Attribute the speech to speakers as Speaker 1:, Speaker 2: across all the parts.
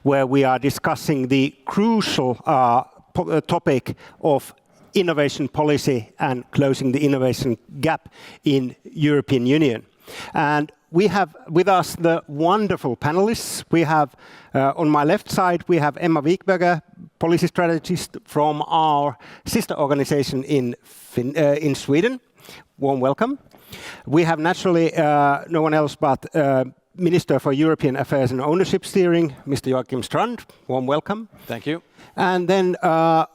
Speaker 1: where we are discussing the crucial topic of innovation policy and closing the innovation gap in European Union. And we have with us the wonderful panelists. We have, on my left side, we have Emma Wikberger, policy strategist from our sister organization in Sweden. Warm welcome. We have naturally no one else but Minister for European Affairs and Ownership Steering, Mr. Joachim Strand. Warm welcome.
Speaker 2: Thank you.
Speaker 1: And then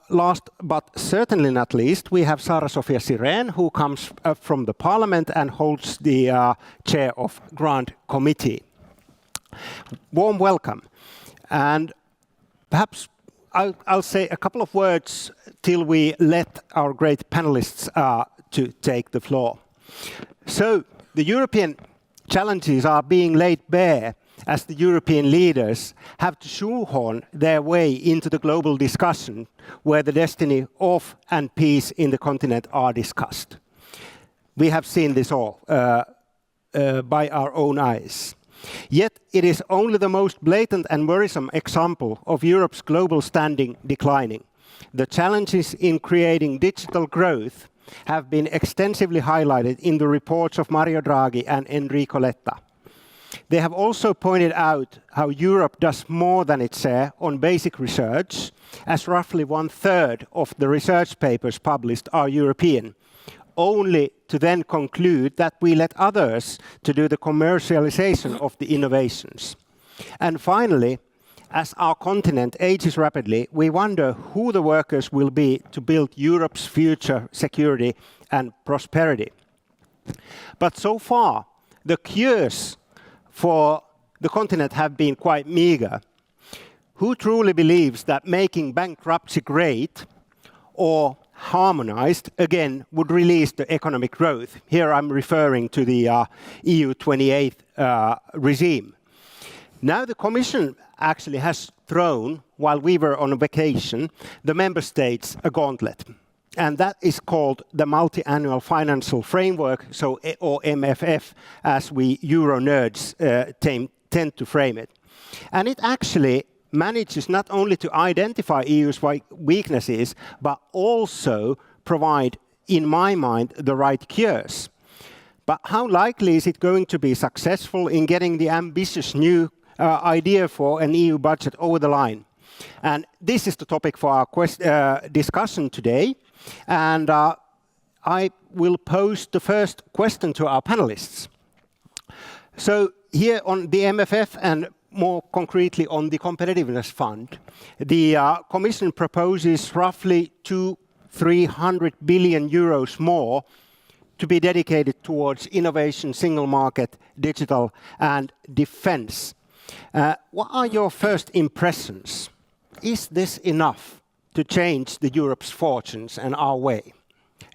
Speaker 1: last but certainly not least, we have Sara-Sofia Sirén, who comes from the Parliament and holds the chair of Grant Committee. Warm welcome. And perhaps I'll say a couple of words till we let our great panelists to take the floor. So the European challenges are being laid bare as the European leaders have to shoehorn their way into the global discussion where the destiny of and peace in the continent are discussed. We have seen this all by our own eyes. Yet it is only the most blatant and worrisome example of Europe's global standing declining. The challenges in creating digital growth have been extensively highlighted in the reports of Mario Draghi and Enrico Letta. They have also pointed out how Europe does more than its share on basic research, as roughly 1/3 of the research papers published are European, only to then conclude that we let others to do the commercialization of the innovations. And finally, as our continent ages rapidly, we wonder who the workers will be to build Europe's future security and prosperity. But so far, the cures for the continent have been quite meager. Who truly believes that making bankruptcy great or harmonized again would release the economic growth? Here I'm referring to the EU 28 regime. Now the Commission actually has thrown, while we were on a vacation, the member states a gauntlet. And that is called the Multi-Annual Financial Framework, or MFF, as we Euro nerds tend to frame it. And it actually manages not only to identify EU's weaknesses, but also provide, in my mind, the right cures. But how likely is it going to be successful in getting the ambitious new idea for an EU budget over the line? And this is the topic for our discussion today. And I will pose the first question to our panelists. So here on the MFF and more concretely on the Competitiveness Fund, the Commission proposes roughly 200-300 billion euros more to be dedicated towards innovation, single market, digital and defense. What are your first impressions? Is this enough to change the Europe's fortunes and our way?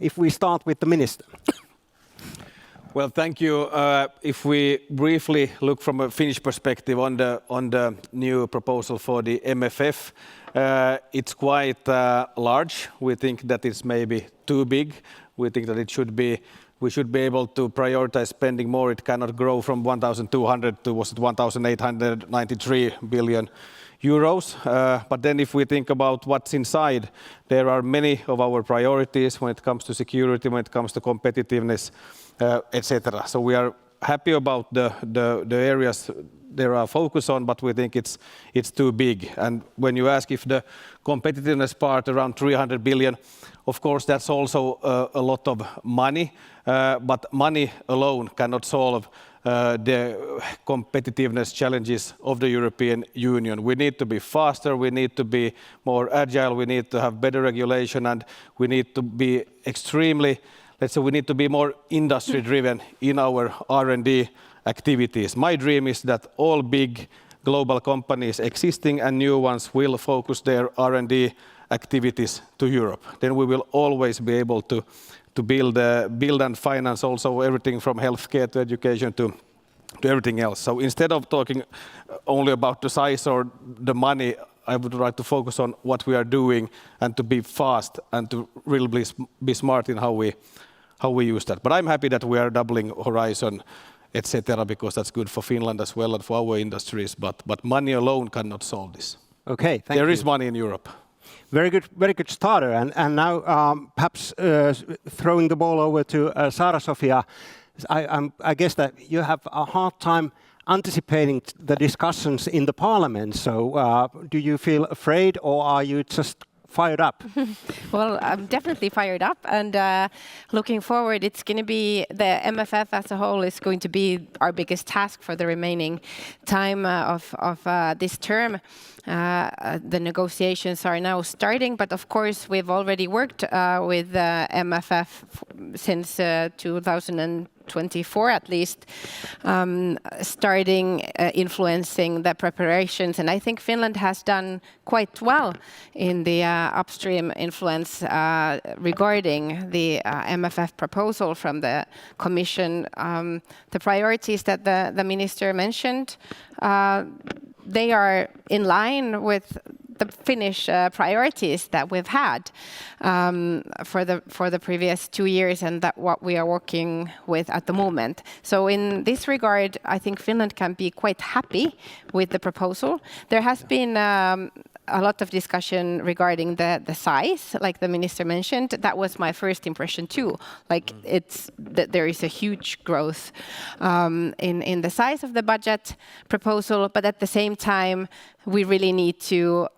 Speaker 1: If we start with the Minister.
Speaker 2: Well, thank you. If we briefly look from a Finnish perspective on the new proposal for the MFF, it's quite large. We think that it's maybe too big. We think that we should be able to prioritize spending more. It cannot grow from 1,200 to 1,893 billion euros. But then if we think about what's inside, there are many of our priorities when it comes to security, when it comes to competitiveness, etc. So we are happy about the areas there are focus on, but we think it's too big. And when you ask if the competitiveness part around 300 billion, of course that's also a lot of money, but money alone cannot solve the competitiveness challenges of the European Union. We need to be faster, we need to be more agile, we need to have better regulation, and we need to be extremely, let's say, we need to be more industry-driven in our R&D activities. My dream is that all big global companies, existing and new ones, will focus their R&D activities to Europe. Then we will always be able to build and finance also everything from healthcare to education to everything else. So instead of talking only about the size or the money, I would like to focus on what we are doing and to be fast and to really be smart in how we use that. But I'm happy that we are doubling Horizon etc., because that's good for Finland as well and for our industries. But money alone cannot solve this.
Speaker 1: Okay, thank you.
Speaker 2: There is money in Europe.
Speaker 1: Very good starter. And now perhaps throwing the ball over to Saara-Sofia. I guess that you have a hard time anticipating the discussions in the parliament. So do you feel afraid, or are you just fired up?
Speaker 3: Well, I'm definitely fired up, and looking forward, it's going to be the MFF as a whole is going to be our biggest task for the remaining time of this term. The negotiations are now starting, but of course we've already worked with MFF since 2024 at least, starting influencing the preparations. And I think Finland has done quite well in the upstream influence regarding the MFF proposal from the Commission. The priorities that the Minister mentioned, they are in line with the Finnish priorities that we've had for the previous 2 years, and that what we are working with at the moment. So in this regard, I think Finland can be quite happy with the proposal. There has been a lot of discussion regarding the size, like the Minister mentioned. That was my first impression too. Like it's that there is a huge growth in the size of the budget proposal, but at the same time, we really need to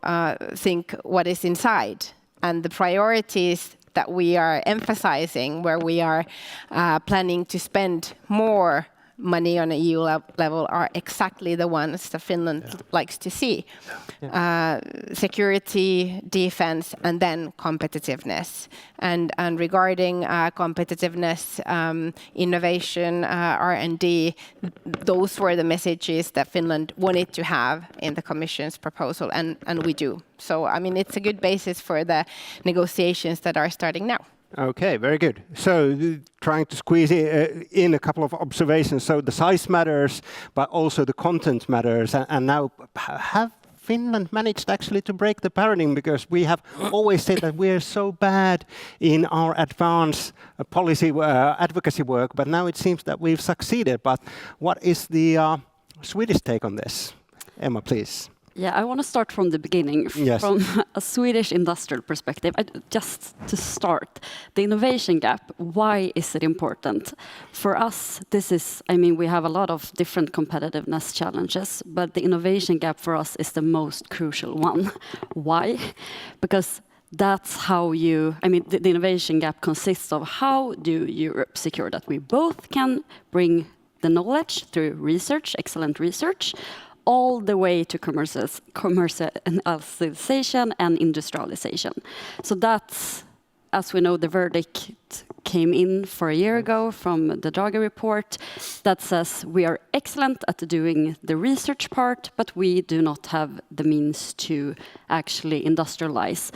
Speaker 3: think what is inside, and the priorities that we are emphasizing, where we are planning to spend more money on a EU level, are exactly the ones that Finland likes to see. Security, defense, and then competitiveness. And regarding competitiveness, innovation, R&D, those were the messages that Finland wanted to have in the Commission's proposal, and we do. So, I mean, it's a good basis for the negotiations that are starting now.
Speaker 1: Okay, very good. So trying to squeeze in a couple of observations. So the size matters, but also the content matters. And now, have Finland managed actually to break the paradigm? Because we have always said that we're so bad in our advanced policy advocacy work, but now it seems that we've succeeded. But what is the Swedish take on this? Emma, please.
Speaker 4: Yeah, I want to start from the beginning, from a Swedish industrial perspective. Just to start, the innovation gap, why is it important? For us, this is, I mean, we have a lot of different competitiveness challenges, but the innovation gap for us is the most crucial one. Why? Because that's how you, I mean, the innovation gap consists of how do Europe secure that we both can bring the knowledge through research, excellent research, all the way to commercialization and industrialization. So that's, as we know, the verdict came in for a year ago from the Draghi report that says we are excellent at doing the research part, but we do not have the means to actually industrialize.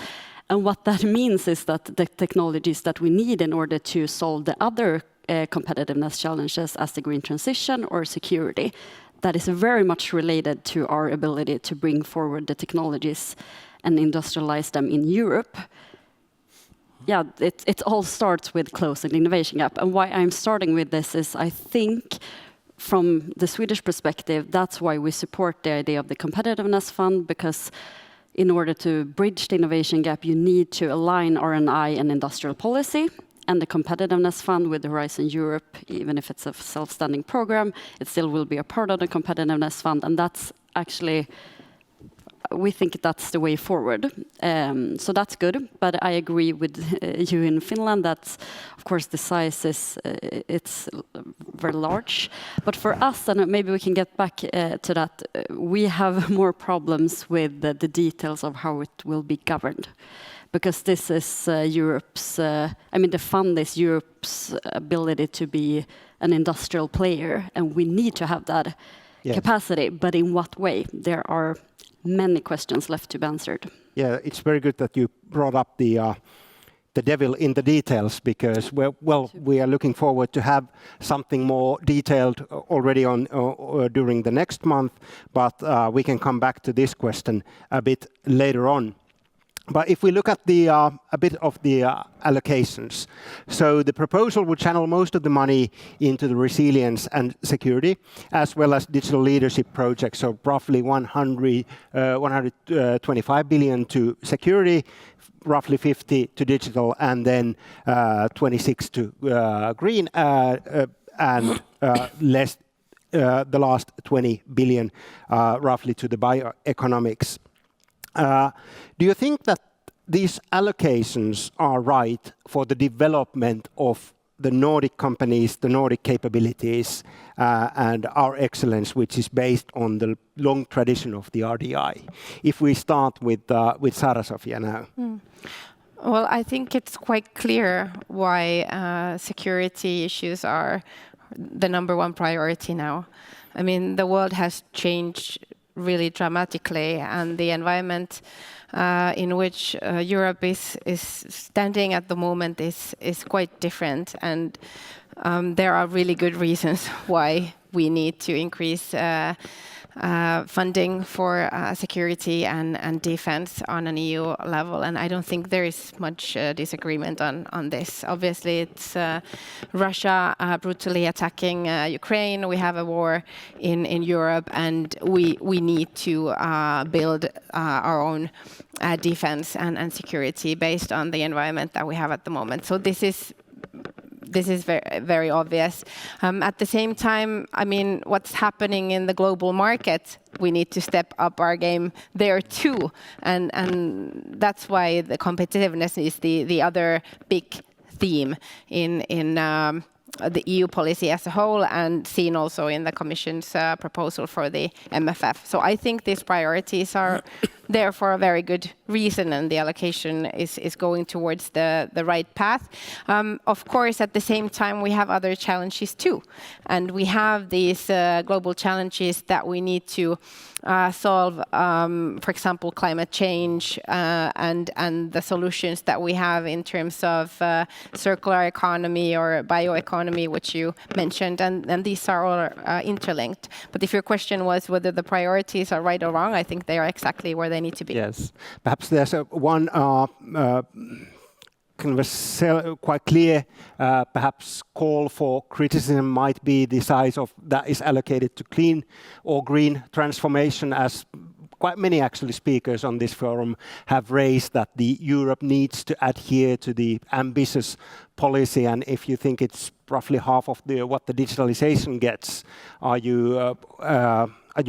Speaker 4: And what that means is that the technologies that we need in order to solve the other competitiveness challenges as the green transition or security, that is very much related to our ability to bring forward the technologies and industrialize them in Europe. Yeah, it all starts with closing the innovation gap. And why I'm starting with this is I think from the Swedish perspective, that's why we support the idea of the competitiveness fund, because in order to bridge the innovation gap, you need to align R&I and industrial policy. And the competitiveness fund with Horizon Europe, even if it's a self-standing program, it still will be a part of the competitiveness fund. And that's actually, we think that's the way forward. So that's good. But I agree with you in Finland that, of course, the size is, it's very large. But for us, and maybe we can get back to that, we have more problems with the details of how it will be governed. Because this is Europe's, I mean, the fund is Europe's ability to be an industrial player, and we need to have that capacity. But in what way? There are many questions left to be answered.
Speaker 1: Yeah, it's very good that you brought up the devil in the details, because we are looking forward to have something more detailed already on during the next month. But we can come back to this question a bit later on. But if we look at a bit of the allocations, so the proposal would channel most of the money into the resilience and security, as well as digital leadership projects. So roughly 125 billion to security, roughly 50 to digital, and then 26 to green, and less the last 20 billion roughly to the bioeconomics. Do you think that these allocations are right for the development of the Nordic companies, the Nordic capabilities, and our excellence, which is based on the long tradition of the RDI? If we start with Sara-Sofia now.
Speaker 3: Well, I think it's quite clear why security issues are the number one priority now. I mean, the world has changed really dramatically, and the environment in which Europe is standing at the moment is quite different, and there are really good reasons why we need to increase funding for security and defense on an EU level, and I don't think there is much disagreement on this. Obviously, it's Russia brutally attacking Ukraine. We have a war in Europe, and we need to build our own defense and security based on the environment that we have at the moment. So this is very, very obvious. At the same time, I mean, what's happening in the global market, we need to step up our game there too. And that's why the competitiveness is the other big theme in the EU policy as a whole, and seen also in the Commission's proposal for the MFF. So I think these priorities are there for a very good reason, and the allocation is going towards the right path. Of course, at the same time, we have other challenges too. And we have these global challenges that we need to solve, for example, climate change and the solutions that we have in terms of circular economy or bioeconomy, which you mentioned, and these are all interlinked. But if your question was whether the priorities are right or wrong, I think they are exactly where they need to be.
Speaker 1: Yes. Perhaps there's one kind of quite clear, perhaps call for criticism might be the size of that is allocated to clean or green transformation, as quite many actually speakers on this forum have raised that the Europe needs to adhere to the ambitious policy. And if you think it's roughly half of what the digitalization gets, are you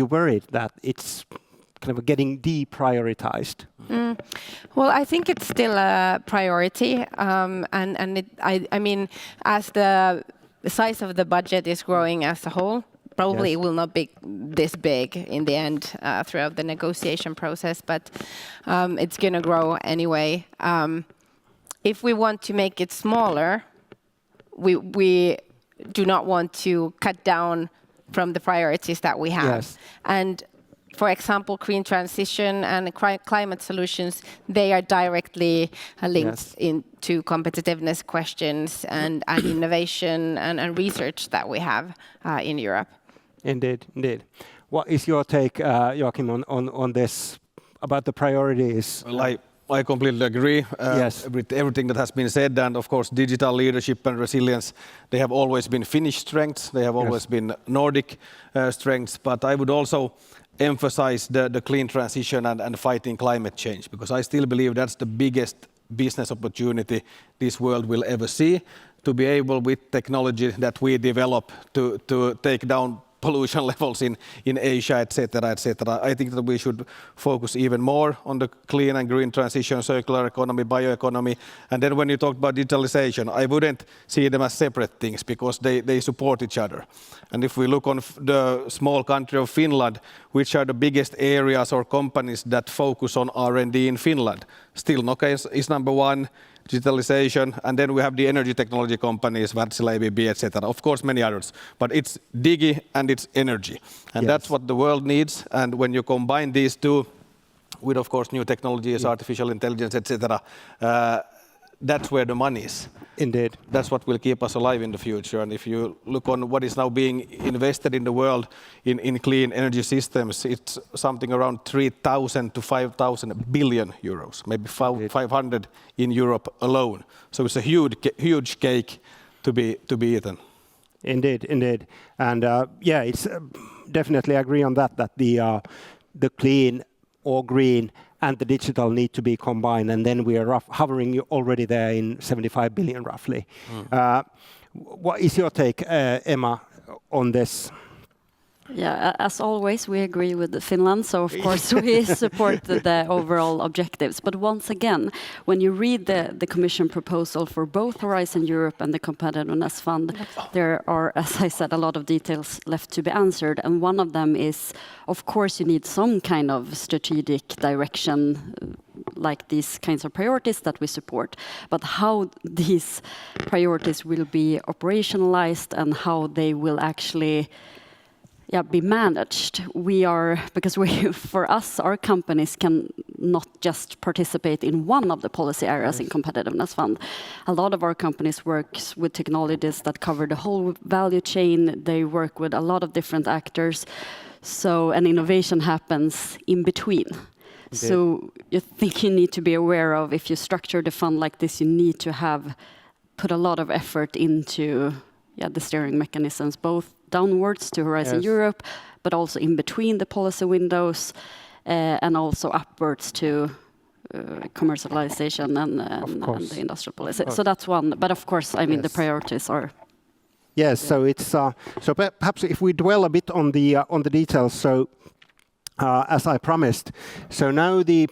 Speaker 1: worried that it's kind of getting deprioritized?
Speaker 3: Well, I think it's still a priority, I mean, as the size of the budget is growing as a whole, probably
Speaker 1: Yes.
Speaker 3: it will not be this big in the end throughout the negotiation process, but it's going to grow anyway. If we want to make it smaller, we do not want to cut down from the priorities that we have.
Speaker 1: Yes.
Speaker 3: And for example, green transition and climate solutions, they are directly linked into competitiveness questions and innovation and research that we have in Europe.
Speaker 1: Indeed, indeed. What is your take, Joachim, on this, about the priorities?
Speaker 2: Well, I completely agree with everything that has been said, and of course digital leadership and resilience, they have always been Finnish strengths, they have always been Nordic strengths, but I would also emphasize the clean transition and fighting climate change, because I still believe that's the biggest business opportunity this world will ever see, to be able with technology that we develop to take down pollution levels in Asia, etc., etc. I think that we should focus even more on the clean and green transition, circular economy, bioeconomy. And then when you talk about digitalization, I wouldn't see them as separate things, because they support each other. And if we look on the small country of Finland, which are the biggest areas or companies that focus on R&D in Finland? Still Nokia is number one, digitalization, and then we have the energy technology companies, Wärtsilä, ABB, etc. Of course, many others, but it's Digi and it's energy, and that's what the world needs. And when you combine these two with, of course, new technologies, artificial intelligence, etc., that's where the money is.
Speaker 1: Indeed.
Speaker 2: That's what will keep us alive in the future. And if you look on what is now being invested in the world in clean energy systems, it's something around 3,000 to 5,000 billion euros, maybe 500 in Europe alone. So it's a huge cake to be eaten.
Speaker 1: Indeed. And it's definitely agree on that the clean or green and the digital need to be combined, and then we are hovering already there in 75 billion roughly. What is your take, Emma, on this?
Speaker 4: Yeah, as always, we agree with Finland, so of course we support the overall objectives. But once again, when you read the Commission proposal for both Horizon Europe and the Competitiveness Fund, there are, as I said, a lot of details left to be answered. And one of them is, of course, you need some kind of strategic direction, like these kinds of priorities that we support. But how these priorities will be operationalized and how they will actually be managed. For us, our companies can not just participate in one of the policy areas in Competitiveness Fund. A lot of our companies work with technologies that cover the whole value chain. They work with a lot of different actors. So an innovation happens in between. Okay. So you think you need to be aware of, if you structure the fund like this, you need to put a lot of effort into the steering mechanisms, both downwards to Horizon Europe, but also in between the policy windows, and also upwards to commercialization and the industrial policy. So that's one. But of course, the priorities are.
Speaker 1: Yes. So it's so perhaps if we dwell a bit on the details. So. As I promised, so now the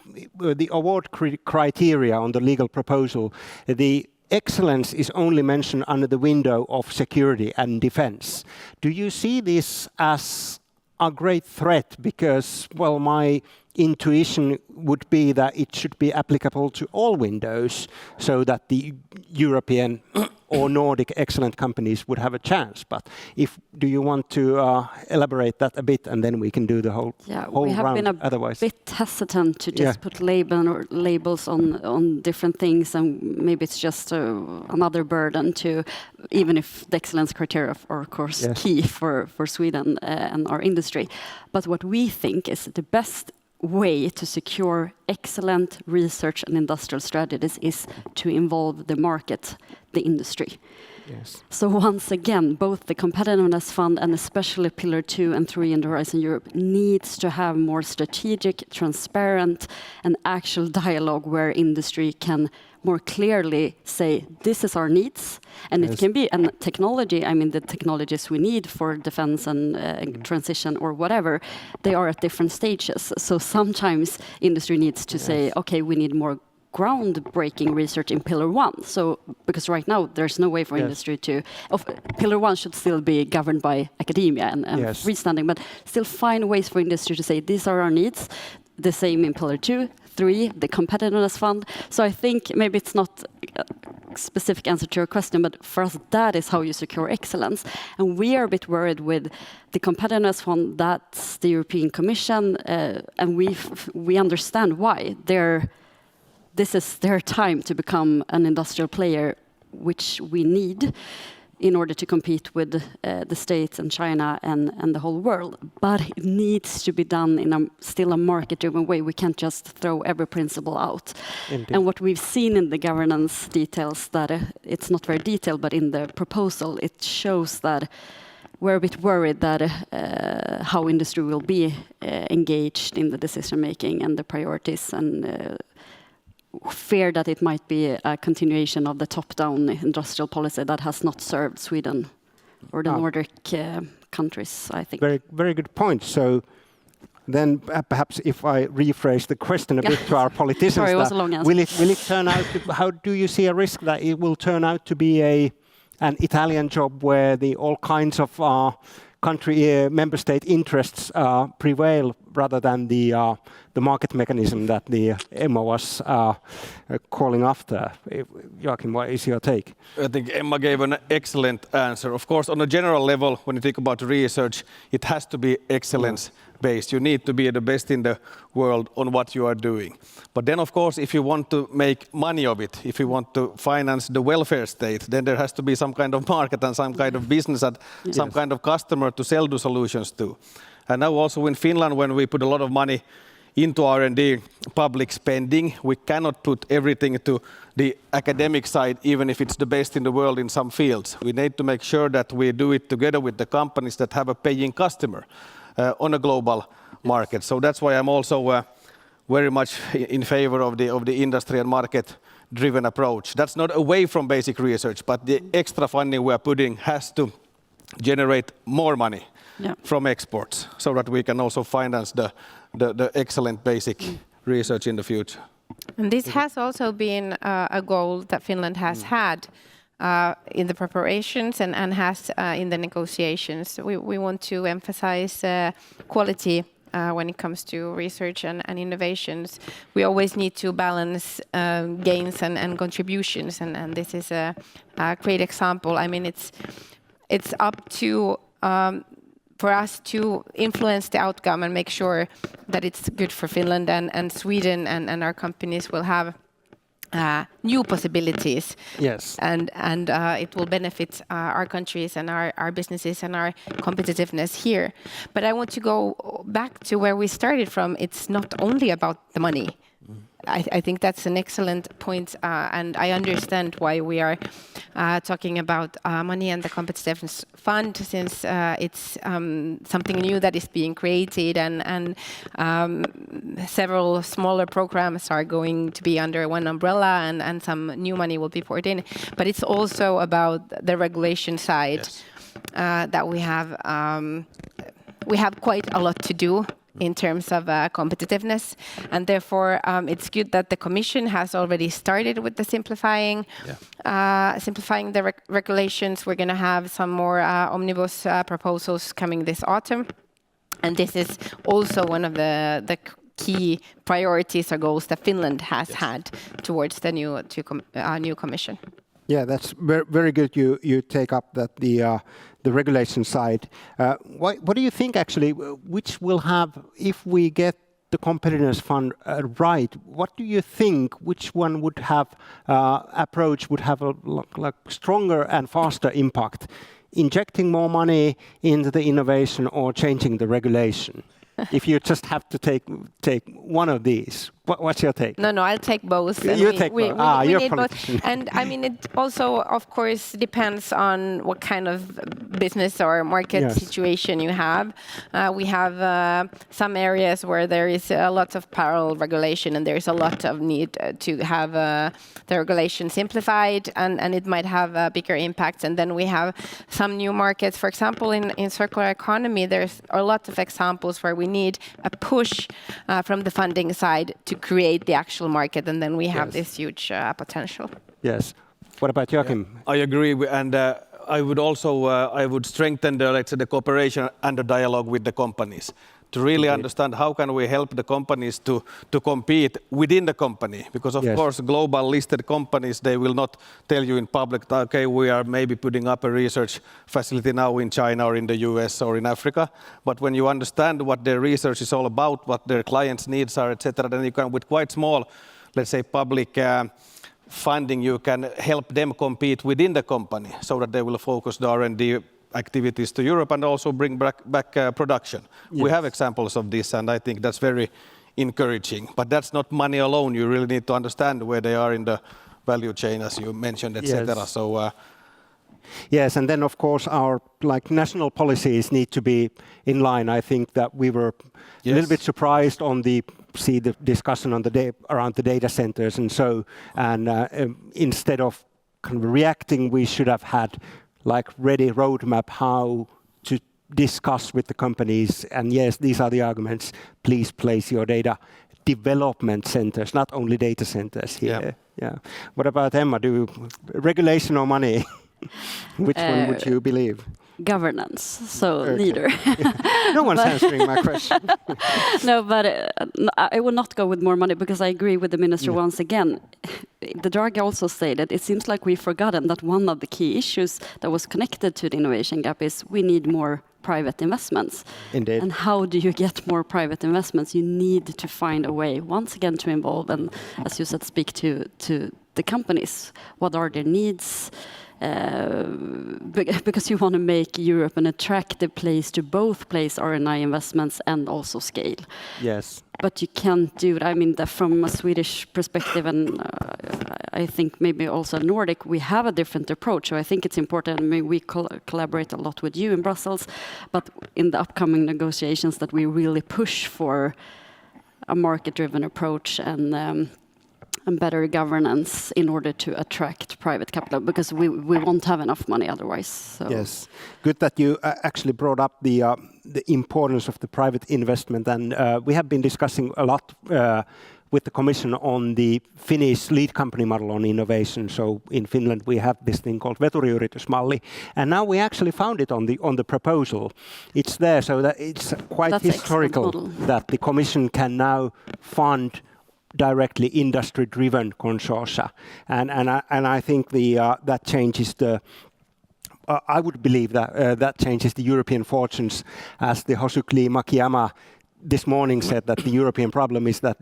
Speaker 1: award criteria on the legal proposal, the excellence is only mentioned under the window of security and defense. Do you see this as a great threat? Because, well, my intuition would be that it should be applicable to all windows so that the European or Nordic excellent companies would have a chance. But do you want to elaborate that a bit, and then we can do the whole
Speaker 4: we have
Speaker 1: round
Speaker 4: been a
Speaker 1: otherwise.
Speaker 4: bit hesitant to just put labels on different things, and maybe it's just another burden to, even if the excellence criteria are of course key for Sweden and our industry. But what we think is the best way to secure excellent research and industrial strategies is to involve the market, the industry.
Speaker 1: Yes.
Speaker 4: So once again, both the Competitiveness Fund and especially Pillar 2 and 3 in the Horizon Europe needs to have more strategic, transparent and actual dialogue where industry can more clearly say, this is our needs. And it can be technology, the technologies we need for defense and transition or whatever, they are at different stages. So sometimes industry needs to say, okay, we need more groundbreaking research in Pillar 1. So, because right now there's no way for industry to... Pillar 1 should still be governed by academia and freestanding, but still find ways for industry to say, these are our needs. The same in Pillar 2, 3, the Competitiveness Fund. So I think maybe it's not a specific answer to your question, but for us, that is how you secure excellence. And we are a bit worried with the Competitiveness Fund, that's the European Commission, and we understand why. This is their time to become an industrial player, which we need in order to compete with the States and China and the whole world. But it needs to be done in still a market-driven way. We can't just throw every principle out. Indeed. And what we've seen in the governance details, that it's not very detailed, but in the proposal, it shows that we're a bit worried that how industry will be engaged in the decision-making and the priorities, and fear that it might be a continuation of the top-down industrial policy that has not served Sweden or the Nordic countries, I think.
Speaker 1: Very, very good point. So then perhaps if I rephrase the question a bit to our politicians,
Speaker 4: sorry, it was a long answer.
Speaker 1: Will it turn out how do you see a risk that it will turn out to be an Italian job where all kinds of country member state interests prevail rather than the market mechanism that the Emma was calling after. Joachim, what is your take?
Speaker 2: I think Emma gave an excellent answer. Of course, on a general level, when you think about research, it has to be excellence-based. You need to be the best in the world on what you are doing. But then, of course, if you want to make money of it, if you want to finance the welfare state, then there has to be some kind of market and some kind of business and some kind of customer to sell the solutions to. And now also in Finland, when we put a lot of money into R&D public spending, we cannot put everything to the academic side, even if it's the best in the world in some fields. We need to make sure that we do it together with the companies that have a paying customer on a global market. So that's why I'm also very much in favor of the industry and market-driven approach. That's not away from basic research, but the extra funding we are putting has to generate more money from exports, so that we can also finance the excellent basic research in the future.
Speaker 3: And this has also been a goal that Finland has had in the preparations and has in the negotiations. We want to emphasize quality when it comes to research and innovations. We always need to balance gains and contributions, and this is a great example. I mean, it's up to for us to influence the outcome and make sure that it's good for Finland and Sweden, and our companies will have new possibilities.
Speaker 1: Yes.
Speaker 3: And it will benefit our countries and our businesses and our competitiveness here. But I want to go back to where we started from. It's not only about the money. I think that's an excellent point, and I understand why we are talking about money and the competitiveness fund, since it's something new that is being created, and several smaller programs are going to be under one umbrella, and some new money will be poured in. But it's also about the regulation side. That we have quite a lot to do in terms of competitiveness, and therefore it's good that the Commission has already started with the simplifying the regulations. We're going to have some more omnibus proposals coming this autumn, and this is also one of the key priorities or goals that Finland has had towards the new Commission.
Speaker 1: Yeah, that's very good. You take up that the regulation side. What do you think actually? Which will have, if we get the competitiveness fund right? What do you think? Which one would have approach would have a like stronger and faster impact? Injecting more money into the innovation or changing the regulation? If you just have to take one of these, what's your take?
Speaker 3: No, I'll take both.
Speaker 1: You take both.
Speaker 3: We
Speaker 1: you're
Speaker 3: need
Speaker 1: politician.
Speaker 3: both. And I mean, it also, of course, depends on what kind of business or market situation you have. We have some areas where there is a lot of parallel regulation, and there's a lot of need to have the regulation simplified, and it might have a bigger impact. And then we have some new markets. For example, in circular economy, there's a lot of examples where we need a push from the funding side to create the actual market, and then we have this huge potential.
Speaker 1: Yes. What about Joachim?
Speaker 2: I agree, and I would also I would strengthen the cooperation and the dialogue with the companies to really understand how can we help the companies to compete within the company, because of course global listed companies, they will not tell you in public, okay, we are maybe putting up a research facility now in China or in the US or in Africa, but when you understand what their research is all about, what their clients' needs are, etc., then you can, with quite small, let's say, public funding, you can help them compete within the company so that they will focus the R&D activities to Europe and also bring back production. We have examples of this, and I think that's very encouraging. But that's not money alone. You really need to understand where they are in the value chain, as you mentioned, etc. So.
Speaker 1: Yes, and then of course our national policies need to be in line. I think that we were a little bit surprised on the discussion on around the data centers and so. And instead of kind of reacting, we should have had ready roadmap how to discuss with the companies, and yes, these are the arguments. Please place your data development centers, not only data centers here. Yeah. What about Emma? Regulation or money? Which one would you believe?
Speaker 4: governance. So neither.
Speaker 1: No one's answering my question.
Speaker 4: No, but I will not go with more money because I agree with the minister once again. The Draghi also stated it seems like we've forgotten that one of the key issues that was connected to the innovation gap is we need more private investments.
Speaker 1: Indeed.
Speaker 4: And how do you get more private investments? You need to find a way, once again, to involve and, as you said, speak to the companies. What are their needs? Because you want to make Europe an attractive place to both place R&I investments and also scale.
Speaker 1: Yes.
Speaker 4: But you can't do it. I mean, from a Swedish perspective, and I think maybe also Nordic, we have a different approach. So I think it's important. I mean, we collaborate a lot with you in Brussels, but in the upcoming negotiations, that we really push for a market-driven approach and better governance in order to attract private capital, because we won't have enough money otherwise. So.
Speaker 1: Yes, good that you actually brought up the importance of the private investment, and we have been discussing a lot with the Commission on the Finnish lead company model on innovation. So in Finland we have this thing called veturiyritysmalli, and now we actually found it on the proposal. It's there, so that it's quite
Speaker 4: That's
Speaker 1: historical that the Commission can now fund directly industry-driven consortia, and I think that changes the. I would believe that that changes the European fortunes, as the Hosukli Makiyama this morning said that the European problem is the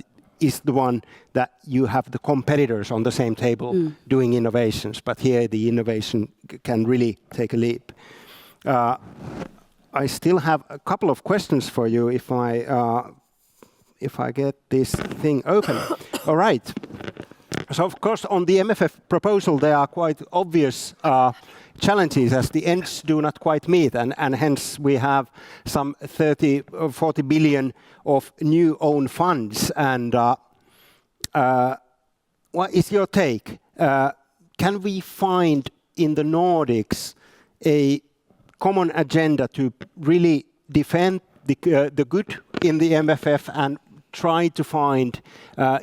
Speaker 1: one that you have the competitors on the same table doing innovations, but here the innovation can really take a leap. I still have a couple of questions for you if I get this thing open. All right. So, of course, on the MFF proposal, there are quite obvious challenges, as the ends do not quite meet, and hence we have some 30 or 40 billion of new own funds. And what is your take? Can we find in the Nordics a common agenda to really defend the good in the MFF and try to find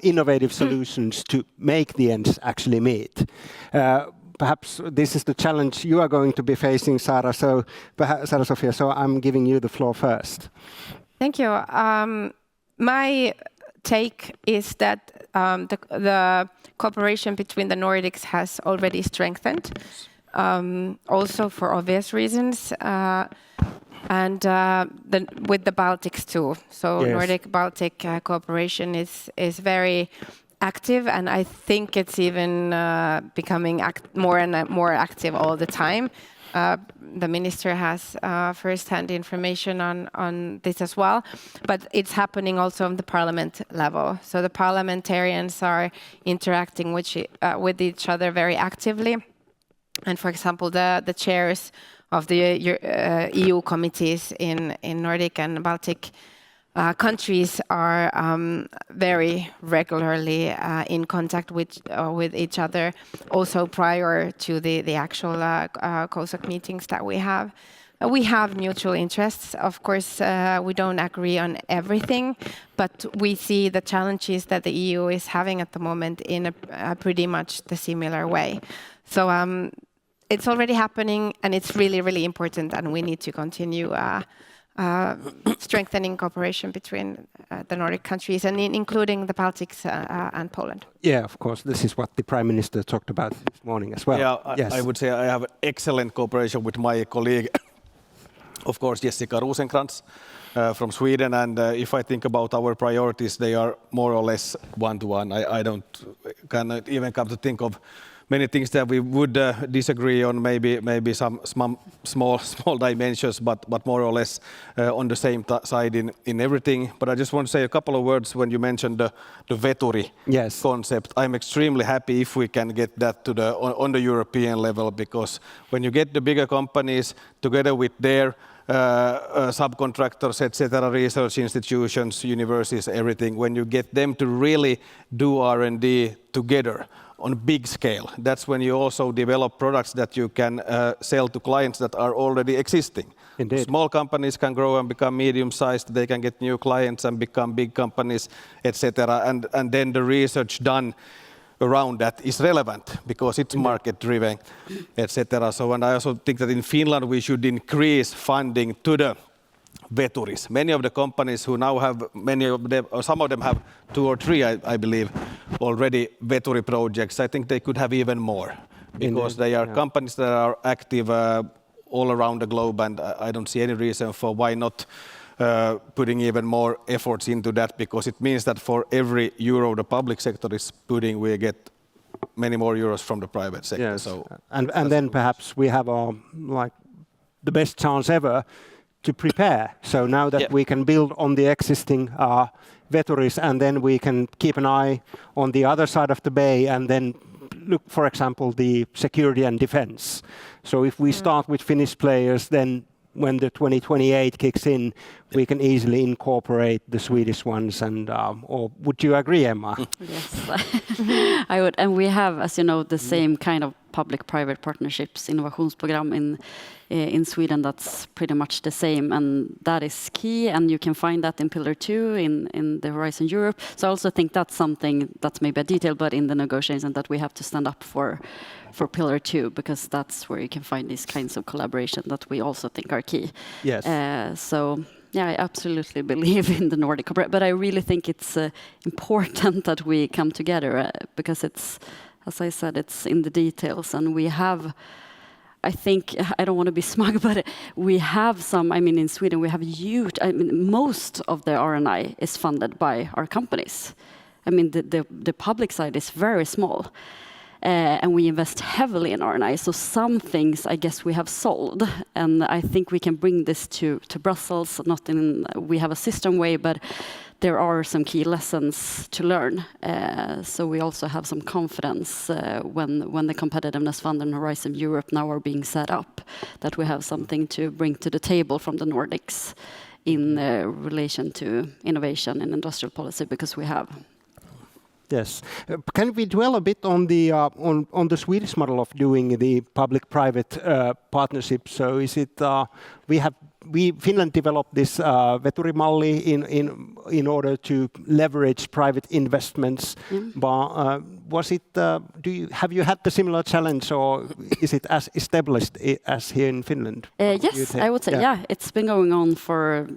Speaker 1: innovative solutions to make the ends actually meet? Perhaps this is the challenge you are going to be facing, Sara. So, Sara-Sofia, so I'm giving you the floor first.
Speaker 3: Thank you. My take is that the cooperation between the Nordics has already strengthened, also for obvious reasons. And with the Baltics too. So yes. Nordic-Baltic cooperation is very active, and I think it's even becoming more and more active all the time. The minister has first-hand information on this as well, but it's happening also on the parliament level. So the parliamentarians are interacting with each other very actively. And for example, the chairs of the EU committees in Nordic and Baltic countries are very regularly in contact with each other, also prior to the actual COSAC meetings that we have. We have mutual interests. Of course, we don't agree on everything, but we see the challenges that the EU is having at the moment in a pretty much the similar way. So it's already happening, and it's really, really important, and we need to continue strengthening cooperation between the Nordic countries, and including the Baltics and Poland.
Speaker 1: Yeah, of course. This is what the Prime Minister talked about this morning as well.
Speaker 2: Yeah, yes. I would say I have excellent cooperation with my colleague, of course, Jessica Rosenkrantz from Sweden. And if I think about our priorities, they are more or less one-to-one. I cannot even come to think of many things that we would disagree on, maybe some small dimensions, but more or less on the same side in everything. But I just want to say a couple of words when you mentioned the veturi concept. I'm extremely happy if we can get that to on the European level, because when you get the bigger companies together with their subcontractors, etc., research institutions, universities, everything, when you get them to really do R&D together on a big scale, that's when you also develop products that you can sell to clients that are already existing.
Speaker 1: Indeed.
Speaker 2: Small companies can grow and become medium-sized, they can get new clients and become big companies, etc. And then the research done around that is relevant because it's market driven, etc. So, and I also think that in Finland we should increase funding to the veturis. Many of the companies who now have, many of them, or some of them have 2 or 3, I believe, already veturi projects. I think they could have even more because they are companies that are active all around the globe, and I don't see any reason for why not putting even more efforts into that, because it means that for every euro the public sector is putting, we get many more euros from the private sector.
Speaker 1: Yes.
Speaker 2: So
Speaker 1: and then perhaps we have like the best chance ever to prepare. So now that we can build on the existing veturis, and then we can keep an eye on the other side of the bay, and then look, for example, the security and defense. So if we start with Finnish players, then when the 2028 kicks in, we can easily incorporate the Swedish ones. And or would you agree, Emma?
Speaker 4: Yes, I would. And we have, as you know, the same kind of public-private partnerships, innovationsprogram in Sweden. That's pretty much the same, and that is key. And you can find that in Pillar 2 in the Horizon Europe. So I also think that's something that's maybe a detail, but in the negotiations that we have to stand up for Pillar 2, because that's where you can find these kinds of collaboration that we also think are key.
Speaker 1: Yes.
Speaker 4: So yeah, I absolutely believe in the Nordic cooperation, but I really think it's important that we come together because it's, as I said, it's in the details, and we have, I think, I don't want to be smug, but we have some, I mean, in Sweden we have huge, I mean, most of the R&I is funded by our companies. I mean, the public side is very small. And we invest heavily in R&I. So some things I guess we have sold, and I think we can bring this to Brussels, not in we have a system way, but there are some key lessons to learn. So we also have some confidence when the competitiveness fund and Horizon Europe now are being set up, that we have something to bring to the table from the Nordics in relation to innovation and industrial policy, because we have.
Speaker 1: Yes. Can we dwell a bit on the Swedish model of doing the public-private partnership? So is it Finland developed this veturimalli in order to leverage private investments. But was it? Have you had the similar challenge, or is it as established as here in Finland?
Speaker 4: Yes, I would say it's been going on for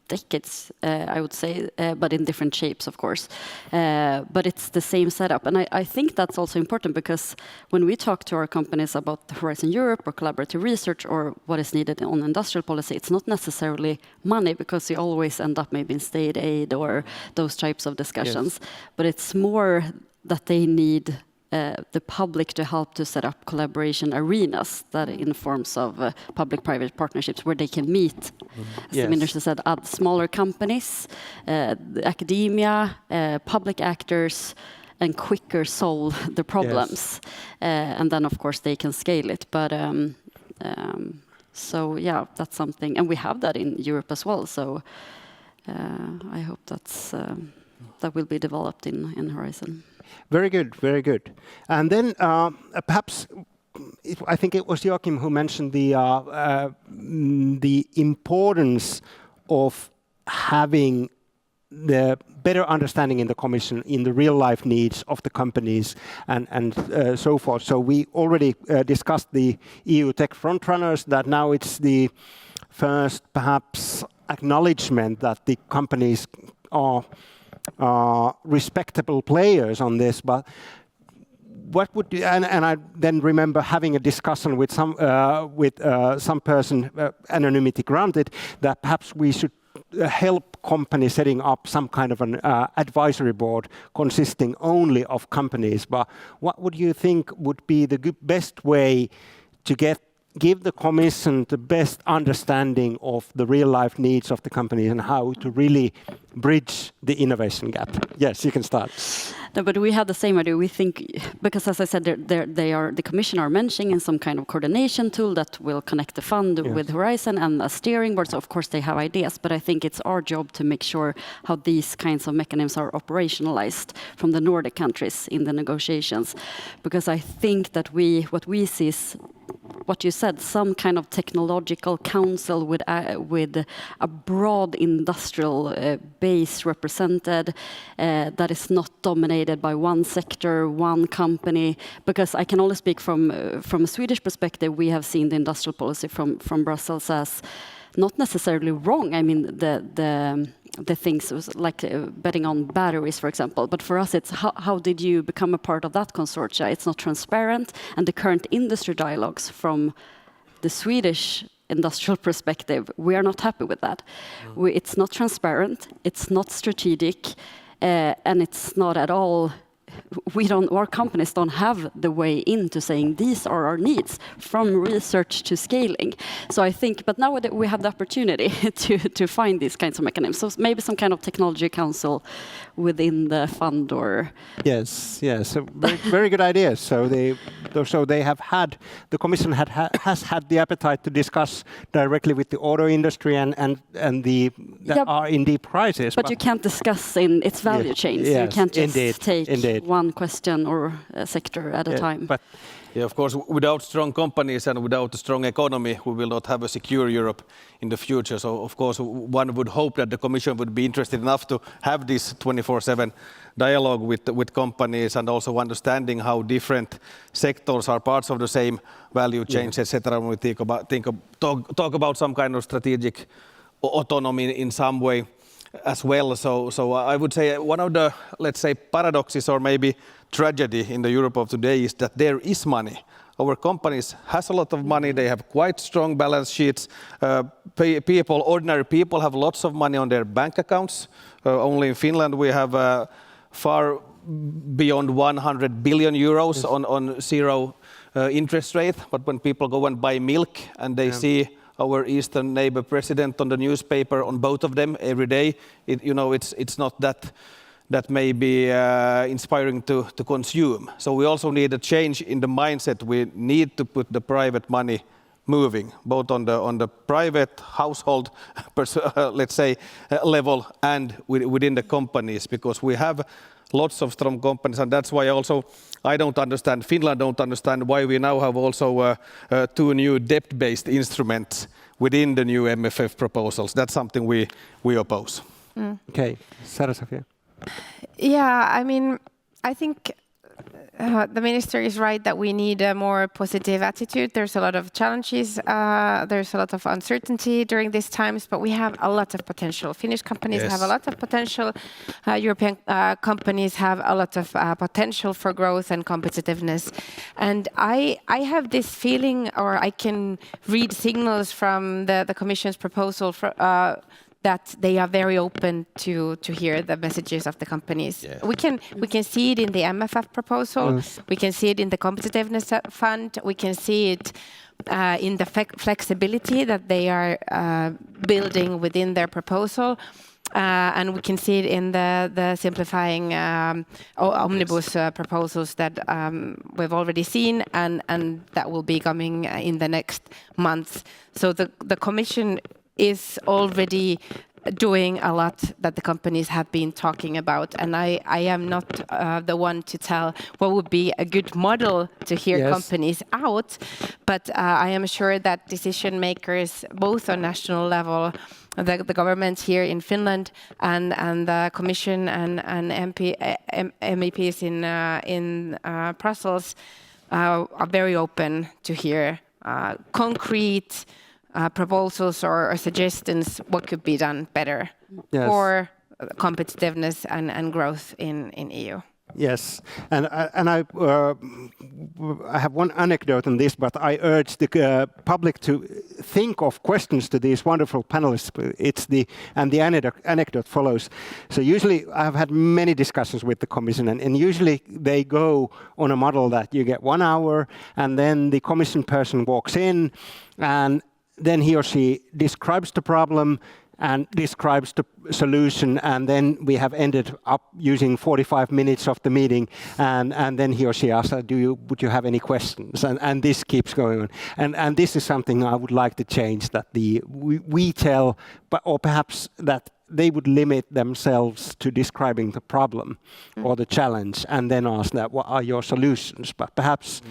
Speaker 4: decades, I would say, but in different shapes, of course. But it's the same setup. And I think that's also important, because when we talk to our companies about Horizon Europe or collaborative research or what is needed on industrial policy, it's not necessarily money, because you always end up maybe in state aid or those types of discussions. Yes. But it's more that they need the public to help to set up collaboration arenas that in forms of public-private partnerships where they can meet, as the minister said, smaller companies, academia, public actors, and quicker solve the problems. Yes. And then, of course, they can scale it. But so, yeah, that's something. And we have that in Europe as well. So I hope that will be developed in Horizon.
Speaker 1: Very good, very good. And then perhaps, I think it was Joachim who mentioned the importance of having the better understanding in the Commission in the real life needs of the companies and so forth. So we already discussed the EU Tech Frontrunners, that now it's the first perhaps acknowledgement that the companies are respectable players on this, but what would you, and I then remember having a discussion with some person, anonymity granted, that perhaps we should help companies setting up some kind of an advisory board consisting only of companies. But what would you think would be the best way to give the Commission the best understanding of the real-life needs of the companies and how to really bridge the innovation gap? Yes, you can start.
Speaker 4: No, but we have the same idea. We think, because as I said, the Commission are mentioning in some kind of coordination tool that will connect the fund with Horizon and a steering board. So of course they have ideas, but I think it's our job to make sure how these kinds of mechanisms are operationalized from the Nordic countries in the negotiations. Because I think that what we see is what you said, some kind of technological council with a broad industrial base represented that is not dominated by one sector, one company. Because I can only speak from a Swedish perspective, we have seen the industrial policy from Brussels as not necessarily wrong. I mean, the things like betting on batteries, for example. But for us, it's how did you become a part of that consortia? It's not transparent, and the current industry dialogues from the Swedish industrial perspective, we are not happy with that. It's not transparent, it's not strategic, and it's not at all. Our companies don't have the way into saying these are our needs, from research to scaling. So I think, but now we have the opportunity to find these kinds of mechanisms. So maybe some kind of technology council within the fund, or
Speaker 1: yes, so very good ideas. So they have had, the Commission has had the appetite to discuss directly with the auto industry and the R&D prices.
Speaker 4: But you can't discuss in its value chains.
Speaker 1: Yes,
Speaker 4: you can't just take
Speaker 1: one
Speaker 4: question or a sector at a time.
Speaker 1: But
Speaker 2: of course, without strong companies and without a strong economy, we will not have a secure Europe in the future. So, of course, one would hope that the Commission would be interested enough to have this 24/7 dialogue with companies, and also understanding how different sectors are parts of the same value chains, etc. When we talk about some kind of strategic autonomy in some way as well. So I would say one of the, let's say, paradoxes or maybe tragedy in the Europe of today is that there is money. Our companies has a lot of money. They have quite strong balance sheets. Ordinary people have lots of money on their bank accounts. Only in Finland we have far beyond 100 billion euros on zero interest rate. But when people go and buy milk and they see our eastern neighbor president on the newspaper, on both of them every day, it's not that may be inspiring to consume. So we also need a change in the mindset. We need to put the private money moving, both on the private household, let's say, level, and within the companies, because we have lots of strong companies, and that's why also Finland don't understand why we now have also 2 new debt-based instruments within the new MFF proposals. That's something we oppose.
Speaker 1: Okay, Sara-Sofia.
Speaker 3: Yeah, I mean, I think the minister is right that we need a more positive attitude. There's a lot of challenges, there's a lot of uncertainty during these times, but we have a lot of potential. Finnish companies have a lot of potential. European companies have a lot of potential for growth and competitiveness. And I have this feeling, or I can read signals from the Commission's proposal that they are very open to hear the messages of the companies. Yeah. We can see it in the MFF proposal. We can see it in the competitiveness fund. We can see it in the flexibility that they are building within their proposal. And we can see it in the simplifying omnibus proposals that we've already seen, and that will be coming in the next month. So the Commission is already doing a lot that the companies have been talking about. And I am not the one to tell what would be a good model to hear companies out, but I am sure that decision makers, both on national level, the government here in Finland and the Commission and MEPs in Brussels are very open to hear concrete proposals or suggestions what could be done better for competitiveness and growth in EU.
Speaker 1: Yes, and I have one anecdote on this, but I urge the public to think of questions to these wonderful panelists. The anecdote follows. So usually I have had many discussions with the Commission, and usually they go on a model that you get 1 hour, and then the Commission person walks in, and then he or she describes the problem and describes the solution, and then we have ended up using 45 minutes of the meeting, and then he or she asks, would you have any questions? And this keeps going on. And this is something I would like to change, that we tell, or perhaps that they would limit themselves to describing the problem or the challenge, and then ask that, what are your solutions? But perhaps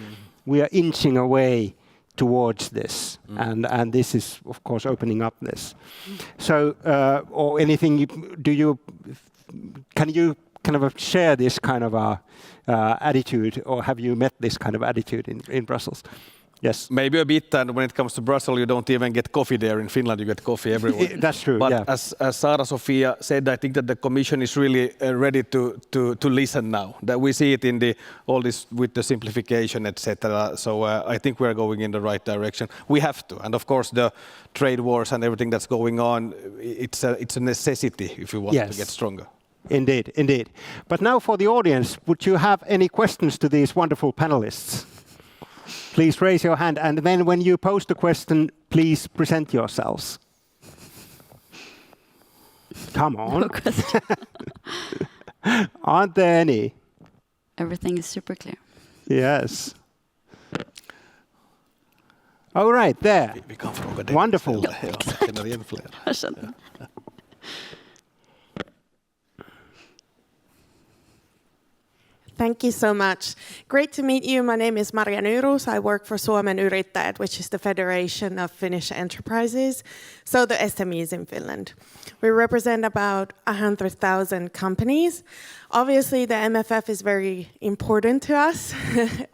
Speaker 1: we are inching away towards this, and this is of course opening up this. So, or anything? Can you kind of share this kind of attitude, or have you met this kind of attitude in Brussels? Yes.
Speaker 2: Maybe a bit, and when it comes to Brussels, you don't even get coffee there. In Finland, you get coffee everywhere.
Speaker 1: That's true,
Speaker 2: but
Speaker 1: yeah.
Speaker 2: As Sara-Sofia said, I think that the Commission is really ready to listen now. That we see it in all this with the simplification, etc. So I think we're going in the right direction. We have to, and of course the trade wars and everything that's going on, it's a necessity if you want to get stronger.
Speaker 1: Indeed, indeed. But now for the audience, would you have any questions to these wonderful panelists? Please raise your hand, and then when you post a question, please present yourselves. Come on.
Speaker 4: No question.
Speaker 1: Aren't there any?
Speaker 4: Everything is super clear.
Speaker 1: Yes. All right, there.
Speaker 2: Vi kan fråga dig.
Speaker 1: Wonderful.
Speaker 2: Känner igen fler.
Speaker 5: Thank you so much. Great to meet you. My name is Marja Nyrus. I work for Suomen Yrittäjät, which is the Federation of Finnish Enterprises, so the SMEs in Finland. We represent about 100,000 companies. Obviously, the MFF is very important to us.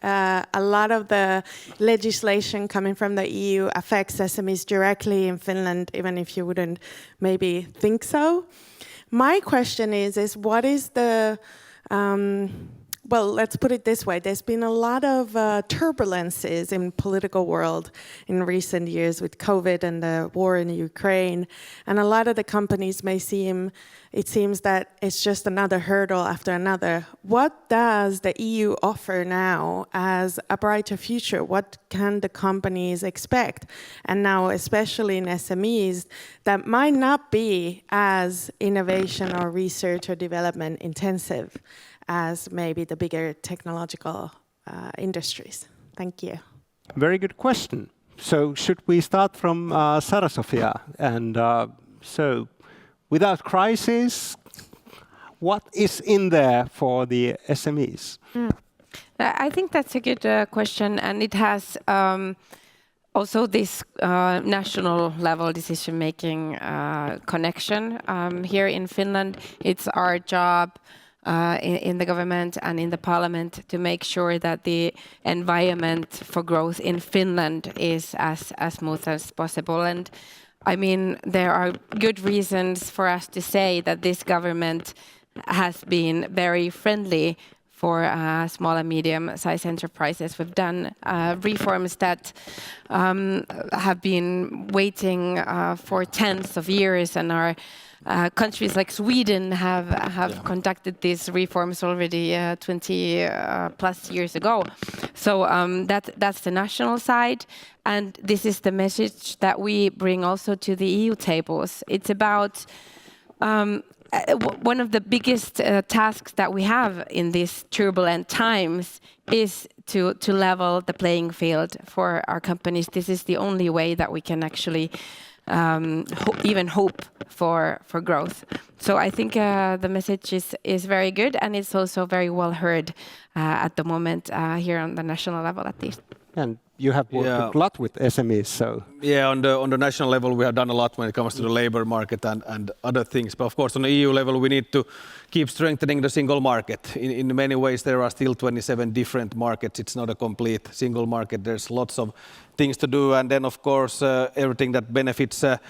Speaker 5: A lot of the legislation coming from the EU affects SMEs directly in Finland, even if you wouldn't maybe think so. My question is what is the... well, let's put it this way. There's been a lot of turbulences in political world in recent years with COVID and the war in Ukraine. And a lot of the companies it seems that it's just another hurdle after another. What does the EU offer now as a brighter future? What can the companies expect? And now, especially in SMEs, that might not be as innovation or research or development intensive as maybe the bigger technological industries. Thank you.
Speaker 1: Very good question. So should we start from Sara-Sofia? And so without crisis, what is in there for the SMEs?
Speaker 3: I think that's a good question, and it has also this national level decision-making connection. Here in Finland, it's our job in the government and in the parliament to make sure that the environment for growth in Finland is as smooth as possible. And I mean, there are good reasons for us to say that this government has been very friendly for small and medium-sized enterprises. We've done reforms that have been waiting for tens of years, and our countries like Sweden have conducted these reforms already 20 plus years ago. So that's the national side, and this is the message that we bring also to the EU tables. It's about one of the biggest tasks that we have in these turbulent times is to level the playing field for our companies. This is the only way that we can actually even hope for growth. So I think the message is very good, and it's also very well heard at the moment here on the national level at least.
Speaker 1: And you have worked a lot with SMEs, so...
Speaker 2: Yeah, on the national level we have done a lot when it comes to the labor market and other things. But of course on the EU level we need to keep strengthening the single market. In many ways there are still 27 different markets. It's not a complete single market. There's lots of things to do. And then of course everything that benefits the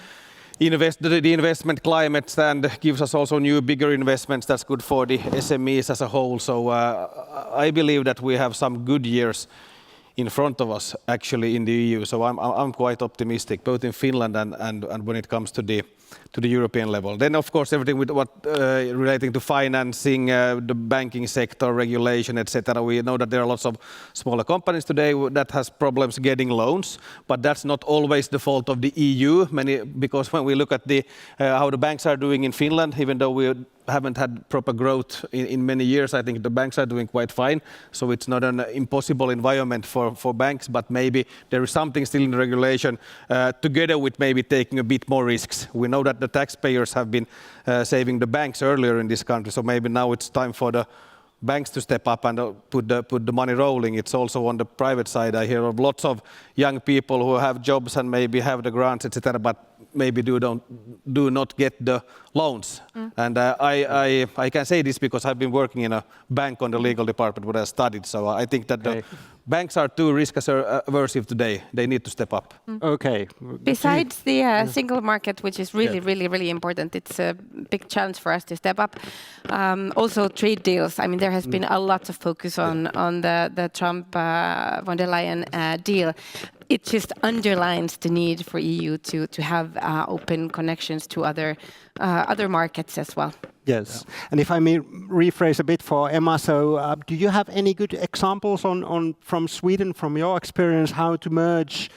Speaker 2: investment climate and gives us also new bigger investments. That's good for the SMEs as a whole. So I believe that we have some good years in front of us actually in the EU. So I'm quite optimistic both in Finland and when it comes to the European level. Then of course everything with what relating to financing, the banking sector, regulation, etc. We know that there are lots of smaller companies today that has problems getting loans, but that's not always the fault of the EU. Because when we look at how the banks are doing in Finland, even though we haven't had proper growth in many years, I think the banks are doing quite fine. So it's not an impossible environment for banks, but maybe there is something still in the regulation together with maybe taking a bit more risks. We know that the taxpayers have been saving the banks earlier in this country, so maybe now it's time for banks to step up and put the money rolling. It's also on the private side. I hear of lots of young people who have jobs and maybe have the grants, etc., but maybe do not get the loans. And I can say this because I've been working in a bank on the legal department where I studied. So I think that the banks are too risk-averse today. They need to step up.
Speaker 1: Okay.
Speaker 3: Besides the single market, which is really important, it's a big challenge for us to step up. Also trade deals. I mean, there has been a lot of focus on the Trump von der Leyen deal. It just underlines the need for EU to have open connections to other markets as well.
Speaker 1: Yes, and if I may rephrase a bit for Emma, so do you have any good examples from Sweden, from your experience, how to merge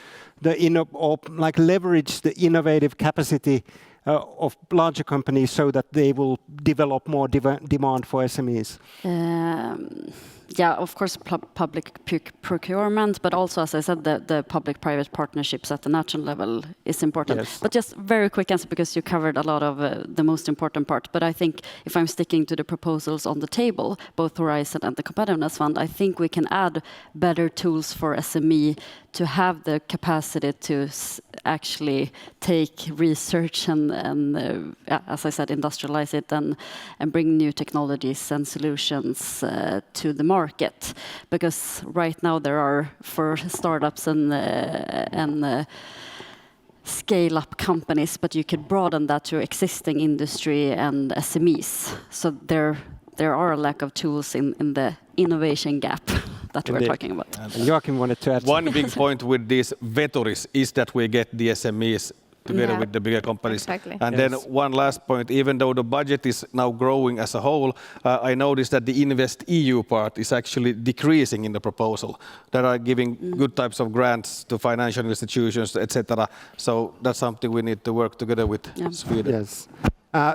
Speaker 1: or leverage the innovative capacity of larger companies so that they will develop more demand for SMEs?
Speaker 4: Yeah, of course, public procurement, but also, as I said, the public-private partnerships at the national level is important.
Speaker 1: Yes.
Speaker 4: But just very quick answer, because you covered a lot of the most important part. But I think if I'm sticking to the proposals on the table, both Horizon and the Competitiveness Fund, I think we can add better tools for SME to have the capacity to actually take research and as I said, industrialize it and bring new technologies and solutions to the market. Because right now there are, for startups and scale-up companies, but you could broaden that to existing industry and SMEs. So there are a lack of tools in the innovation gap that we're talking about.
Speaker 1: And Joachim wanted to add
Speaker 2: one big point with these veturis is that we get the SMEs together with the bigger companies.
Speaker 3: Exactly.
Speaker 2: And then one last point, even though the budget is now growing as a whole, I noticed that the Invest EU part is actually decreasing in the proposal. That are giving good types of grants to financial institutions, etc. So that's something we need to work together with Sweden.
Speaker 1: Yes.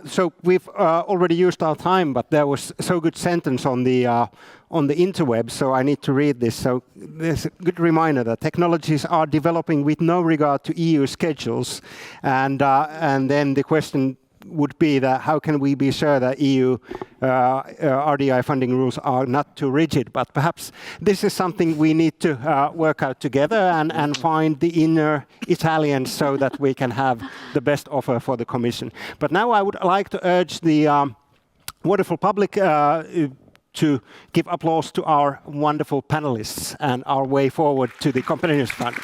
Speaker 1: So we've already used our time, but there was so good sentence on the interweb, so I need to read this. So there's a good reminder that technologies are developing with no regard to EU schedules, and then the question would be that how can we be sure that EU RDI funding rules are not too rigid? But perhaps this is something we need to work out together and find the inner Italians so that we can have the best offer for the Commission. But now I would like to urge the wonderful public to give applause to our wonderful panelists and our way forward to the Competitiveness Fund.